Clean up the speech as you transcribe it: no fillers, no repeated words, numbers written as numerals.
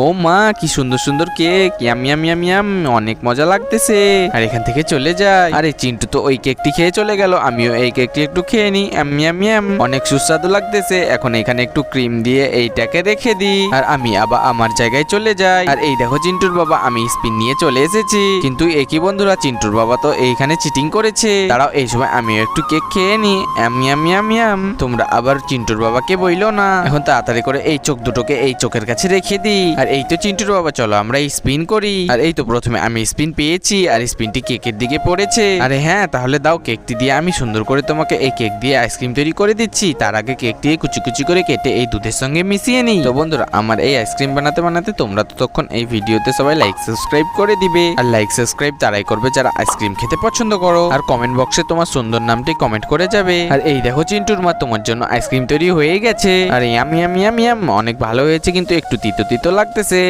ও মা, কি সুন্দর সুন্দর cake, yam yam yam yam, অনেক মজা লাগতেছে। আর এখান থেকে চলে যায়। আরে চিন্টু তো ওই কেকটি খেয়ে চলে গেল, আমিও এই কেকটি একটু খেয়ে নি। ইয়াম ইয়াম ইয়াম, অনেক সুস্বাদু লাগতেছে। এখন এখানে একটু ক্রিম দিয়ে এইটাকে রেখে দিই, আর আমি আবার আমার জায়গায় চলে যাই। আর এই দেখো চিন্টুর বাবা, আমি স্পিন নিয়ে চলে এসেছি। কিন্তু একই বন্ধুরা, চিন্টুর বাবা তো এইখানে চিটিং করেছে। দাঁড়াও, এই সময় আমিও একটু কেক খেয়ে নি। Yam yam yam yam. তোমরা আবার চিন্টুর বাবাকে বইলো না। এখন তাড়াতাড়ি করে এই চোখ দুটোকে এই চোখের কাছে রেখে দিই। আর এই তো চিন্টুর বাবা, চলো আমরা স্পিন করি। আর এই তো প্রথমে আমি স্পিন পেয়েছি, আর স্পিনটি কেকের দিকে পড়েছে। আরে হ্যাঁ, তাহলে দাও, কেকটি দিয়ে আমি সুন্দর করে তোমাকে এই কেক দিয়ে আইসক্রিম তৈরি করে দিচ্ছি। তার আগে কেকটি কুচি কুচি করে কেটে এই দুধের সঙ্গে মিশিয়ে নিই। তো বন্ধুরা, আমার এই আইসক্রিম বানাতে বানাতে তোমরা ততক্ষণ এই ভিডিওতে সবাই লাইক সাবস্ক্রাইব করে দিবে। আর লাইক সাবস্ক্রাইব তারাই করবে যারা আইসক্রিম খেতে পছন্দ করো। আর কমেন্ট বক্সে তোমার সুন্দর নামটি কমেন্ট করে যাবে। আর এই দেখো চিন্টুর মা, তোমার জন্য আইসক্রিম তৈরি হয়ে গেছে। আর ইয়াম ইয়াম ইয়াম ইয়াম, অনেক ভালো হয়েছে, কিন্তু একটু তিতো তিতো লাগতেছে।